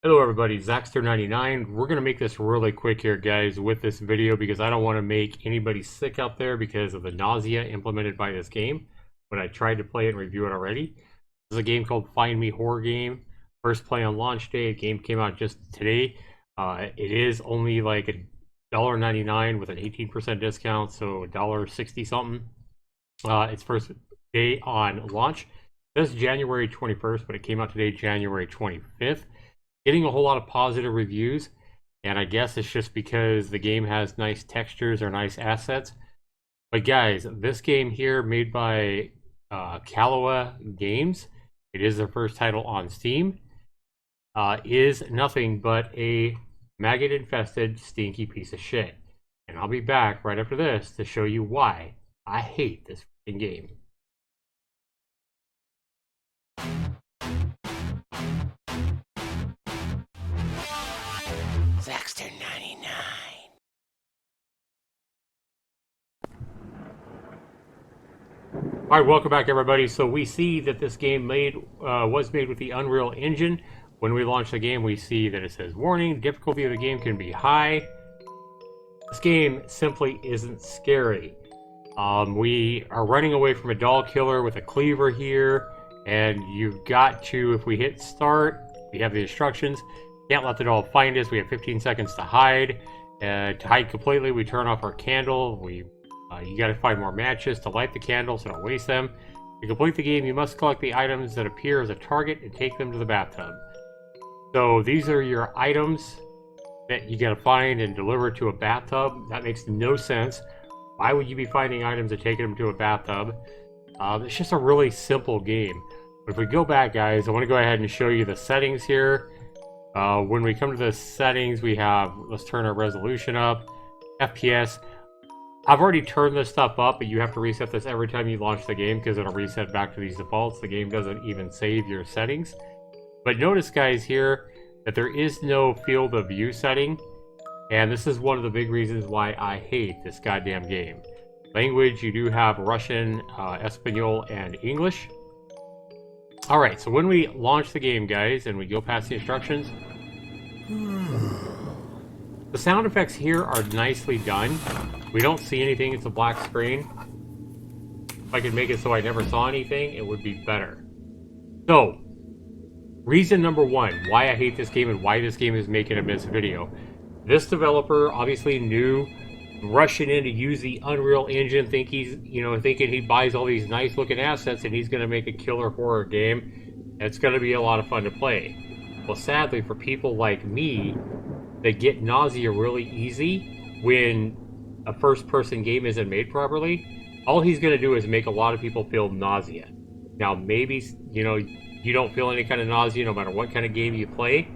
Hello everybody, Zaxtor99. We're going to make this really quick here, guys, with this video because I don't want to make anybody sick out there because of the nausea implemented by this game. But I tried to play it and review it already. This is a game called Find Me Horror Game. First play on launch day. The game came out just today. It is only like $1.99 with an 18% discount, so $1.60 something. Its first day on launch. This is January 21st, but it came out today, January 25th. Getting a whole lot of positive reviews, and I guess it's just because the game has nice textures or nice assets. But guys, this game here, made by Kaloa Games, it is their first title on Steam, is nothing but a maggot-infested, stinky piece of shit. And I'll be back right after this to show you why I hate this fucking game. Zaxtor99. Alright, welcome back everybody. So we see that this game was made with the Unreal Engine. When we launch the game, we see that it says, warning, difficulty of the game can be high. This game simply isn't scary. We are running away from a doll killer with a cleaver here, and you've got to, if we hit start, we have the instructions. Can't let the doll find us. We have 15 seconds to hide. To hide completely, we turn off our candle. You got to find more matches to light the candle, so don't waste them. To complete the game, you must collect the items that appear as a target and take them to the bathtub. So these are your items that you got to find and deliver to a bathtub. That makes no sense. Why would you be finding items and taking them to a bathtub? It's just a really simple game. But if we go back, guys, I want to go ahead and show you the settings here. When we come to the settings, we have, let's turn our resolution up, FPS. I've already turned this stuff up, but you have to reset this every time you launch the game because it'll reset back to these defaults. The game doesn't even save your settings. But notice, guys, here that there is no field of view setting, and this is one of the big reasons why I hate this goddamn game. Language, you do have Russian, Espanol, and English. Alright, so when we launch the game, guys, and we go past the instructions, the sound effects here are nicely done. We don't see anything, it's a black screen. If I could make it so I never saw anything, it would be better. So, reason number one, why I hate this game and why this game is making a miss video. This developer obviously knew, rushing in to use the Unreal Engine, thinking he buys all these nice looking assets and he's going to make a killer horror game. It's going to be a lot of fun to play. Well, sadly, for people like me that get nausea really easy when a first-person game isn't made properly, all he's going to do is make a lot of people feel nausea. Now, maybe, you don't feel any kind of nausea no matter what kind of game you play,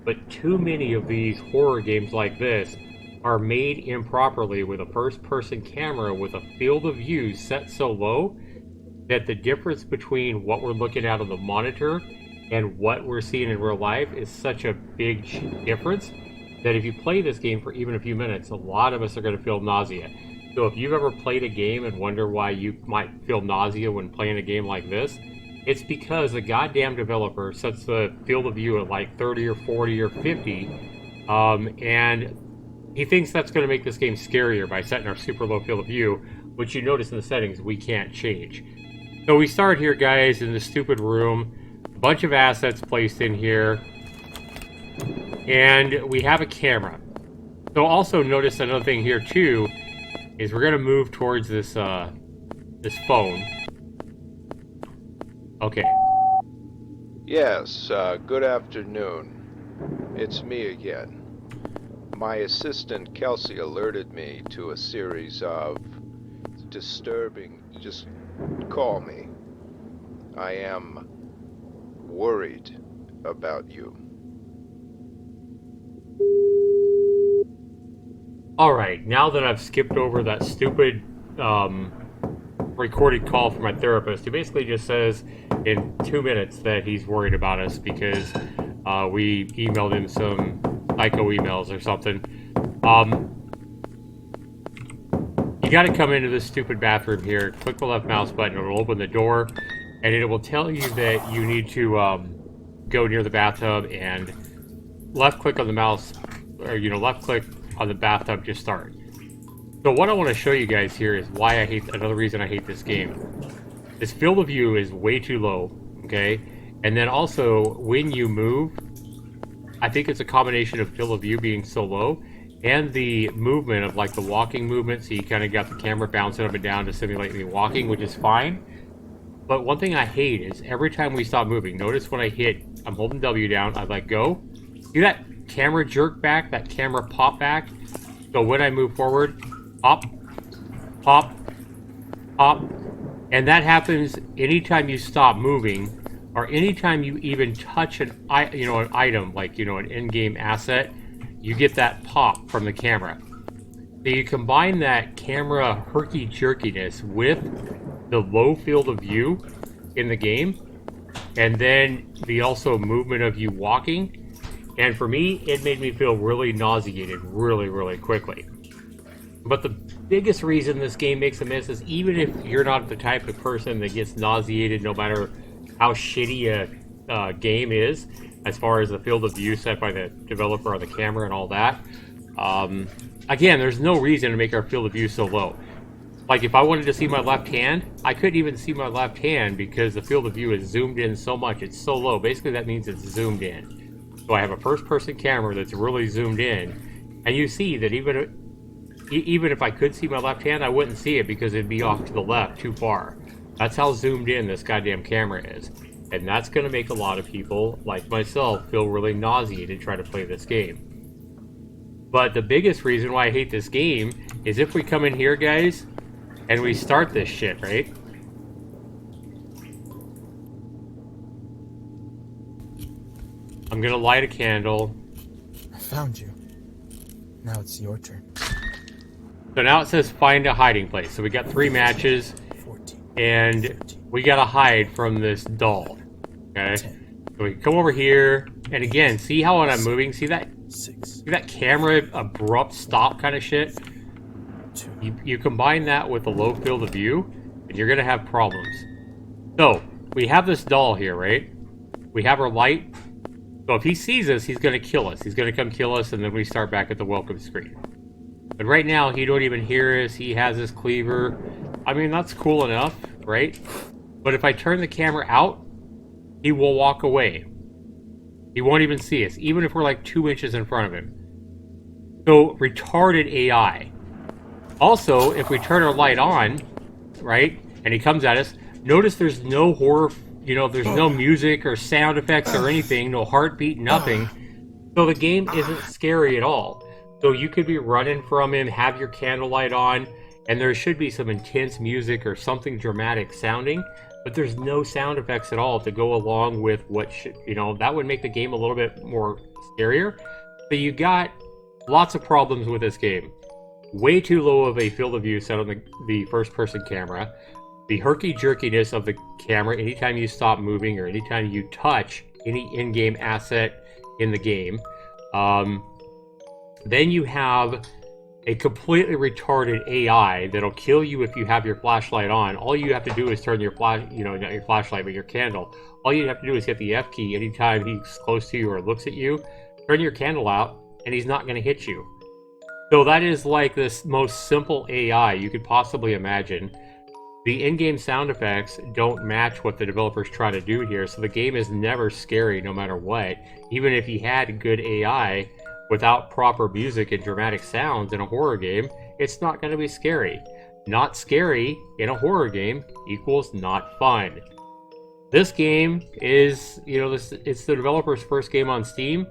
but too many of these horror games like this are made improperly with a first-person camera with a field of view set so low that the difference between what we're looking at on the monitor and what we're seeing in real life is such a big difference that if you play this game for even a few minutes, a lot of us are going to feel nausea. So if you've ever played a game and wonder why you might feel nausea when playing a game like this, it's because the goddamn developer sets the field of view at like 30 or 40 or 50, and he thinks that's going to make this game scarier by setting our super low field of view, which you notice in the settings we can't change. So we start here, guys, in this stupid room. A bunch of assets placed in here. And we have a camera. So also notice another thing here, too, is we're going to move towards this, this phone. Okay. Yes, good afternoon. It's me again. My assistant, Kelsey, alerted me to a series of disturbing... Just call me. I am worried about you. Alright, now that I've skipped over that stupid recorded call from my therapist, he basically just says in 2 minutes that he's worried about us because we emailed him some psycho emails or something. You gotta come into this stupid bathroom here, click the left mouse button, it'll open the door, and it will tell you that you need to go near the bathtub and left click on the mouse, or left click on the bathtub to start. So what I want to show you guys here is why I hate, another reason I hate this game. This field of view is way too low, okay? And then also, when you move, I think it's a combination of field of view being so low and the movement of like the walking movement, so you kind of got the camera bouncing up and down to simulate me walking, which is fine. But one thing I hate is every time we stop moving, notice when I hit, I'm holding W down, I let go. See that camera jerk back, that camera pop back? So when I move forward, pop, pop, pop. And that happens anytime you stop moving, or anytime you even touch an item, like, an in-game asset, you get that pop from the camera. So you combine that camera herky-jerkiness with the low field of view in the game, and then the also movement of you walking, and for me, it made me feel really nauseated really, really quickly. But the biggest reason this game makes a miss is even if you're not the type of person that gets nauseated no matter how shitty a game is, as far as the field of view set by the developer on the camera and all that. Again, there's no reason to make our field of view so low. Like, if I wanted to see my left hand, I couldn't even see my left hand because the field of view is zoomed in so much. It's so low. Basically, that means it's zoomed in. So I have a first-person camera that's really zoomed in, and you see that even if I could see my left hand, I wouldn't see it because it'd be off to the left too far. That's how zoomed in this goddamn camera is. And that's going to make a lot of people, like myself, feel really nauseated trying to play this game. But the biggest reason why I hate this game is if we come in here, guys, and we start this shit, right? I'm going to light a candle. I found you. Now it's your turn. So now it says find a hiding place. So we got 3 matches, 14, and 13, we gotta hide from this doll. Okay? 10, So we come over here, and again, see how when I'm moving, see that 6, camera abrupt stop kind of shit? 2, You combine that with a low field of view, and you're gonna have problems. So, we have this doll here, right? We have our light. So if he sees us, he's gonna kill us. He's gonna come kill us, and then we start back at the welcome screen. But right now, he don't even hear us. He has his cleaver. I mean, that's cool enough, right? But if I turn the camera out, he will walk away. He won't even see us, even if we're like 2 inches in front of him. So, retarded AI. Also, if we turn our light on, right, and he comes at us, notice there's no horror, there's no music or sound effects or anything, no heartbeat, nothing. So the game isn't scary at all. So you could be running from him, have your candlelight on, and there should be some intense music or something dramatic sounding, but there's no sound effects at all to go along with what should, that would make the game a little bit more scarier. So you got lots of problems with this game. Way too low of a field of view set on the first-person camera. The herky-jerkiness of the camera anytime you stop moving or anytime you touch any in-game asset in the game. Then you have a completely retarded AI that'll kill you if you have your flashlight on. All you have to do is turn your not your flashlight, but your candle. All you have to do is hit the F key anytime he's close to you or looks at you. Turn your candle out, and he's not going to hit you. So that is like this most simple AI you could possibly imagine. The in-game sound effects don't match what the developer's trying to do here, so the game is never scary no matter what. Even if he had good AI, without proper music and dramatic sounds in a horror game, it's not going to be scary. Not scary in a horror game equals not fun. This game is, it's the developer's first game on Steam,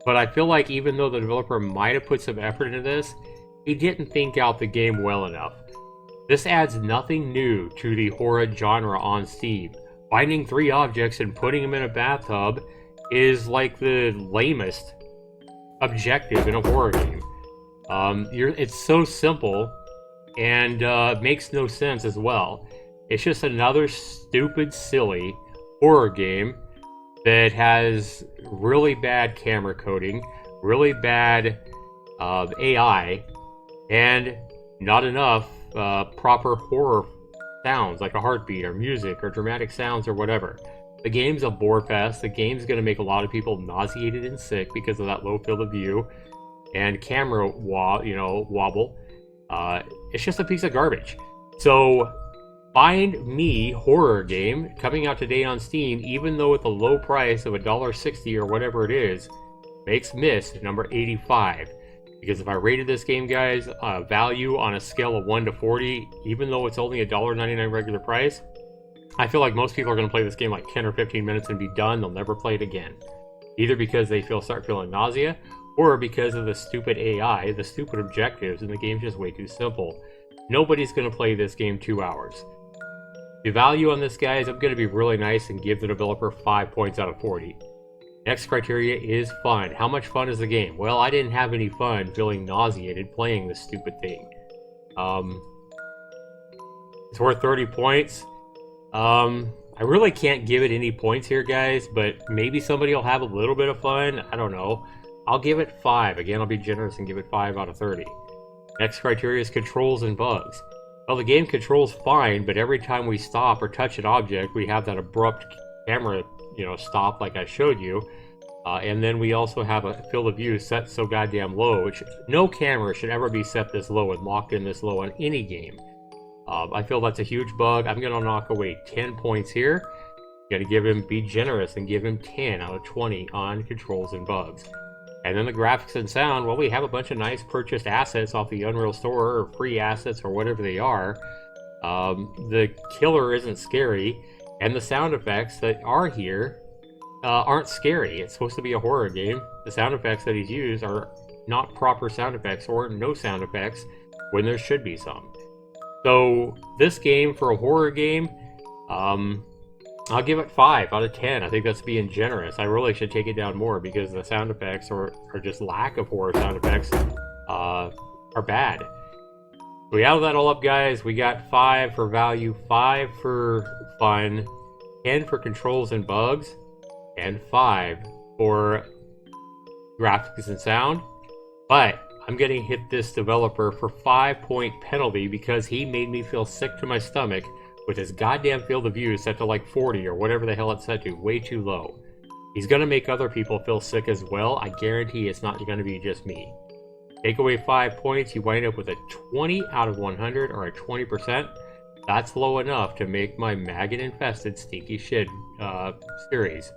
but I feel like even though the developer might have put some effort into this, he didn't think out the game well enough. This adds nothing new to the horror genre on Steam. Finding 3 objects and putting them in a bathtub is like the lamest objective in a horror game. It's so simple and makes no sense as well. It's just another stupid, silly horror game that has really bad camera coding, really bad AI, and not enough proper horror sounds like a heartbeat or music or dramatic sounds or whatever. The game's a bore fest. The game's going to make a lot of people nauseated and sick because of that low field of view and camera wobble. It's just a piece of garbage. So find me horror game coming out today on Steam, even though at the low price of $1.60 or whatever it is, makes M.I.S.S number 85. Because if I rated this game, guys, value on a scale of 1 to 40, even though it's only $1.99 regular price, I feel like most people are going to play this game like 10 or 15 minutes and be done. They'll never play it again. Either because they start feeling nausea, or because of the stupid AI, the stupid objectives, and the game's just way too simple. Nobody's going to play this game 2 hours. The value on this, guys, I'm going to be really nice and give the developer 5 points out of 40. Next criteria is fun. How much fun is the game? Well, I didn't have any fun feeling nauseated playing this stupid thing. It's worth 30 points. I really can't give it any points here, guys, but maybe somebody will have a little bit of fun. I don't know. I'll give it 5. Again, I'll be generous and give it 5 out of 30. Next criteria is controls and bugs. Well, the game controls fine, but every time we stop or touch an object, we have that abrupt camera stop like I showed you, and then we also have a field of view set so goddamn low, which no camera should ever be set this low and locked in this low on any game. I feel that's a huge bug. I'm gonna knock away 10 points here. You gotta be generous and give him 10 out of 20 on controls and bugs. And then the graphics and sound, well, we have a bunch of nice purchased assets off the Unreal Store, or free assets, or whatever they are. The killer isn't scary. And the sound effects that are here aren't scary. It's supposed to be a horror game. The sound effects that he's used are not proper sound effects, or no sound effects when there should be some. So this game, for a horror game, I'll give it 5 out of 10. I think that's being generous. I really should take it down more because the sound effects, or just lack of horror sound effects, are bad. We added that all up, guys. We got 5 for value, 5 for fun, 10 for controls and bugs, and 5 for graphics and sound. But I'm going to hit this developer for 5-point penalty because he made me feel sick to my stomach with his goddamn field of view set to like 40 or whatever the hell it's set to, way too low. He's going to make other people feel sick as well. I guarantee it's not going to be just me. Take away 5 points, you wind up with a 20 out of 100, or a 20%. That's low enough to make my maggot-infested stinky shit series.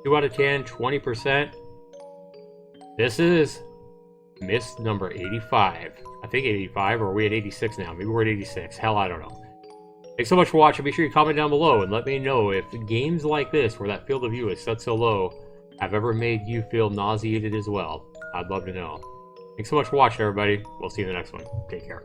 2 out of 10, 20%. This is M.I.S.S number 85. I think 85, or are we at 86 now? Maybe we're at 86. Hell, I don't know. Thanks so much for watching. Be sure you comment down below and let me know if games like this, where that field of view is set so low, have ever made you feel nauseated as well. I'd love to know. Thanks so much for watching, everybody. We'll see you in the next one. Take care.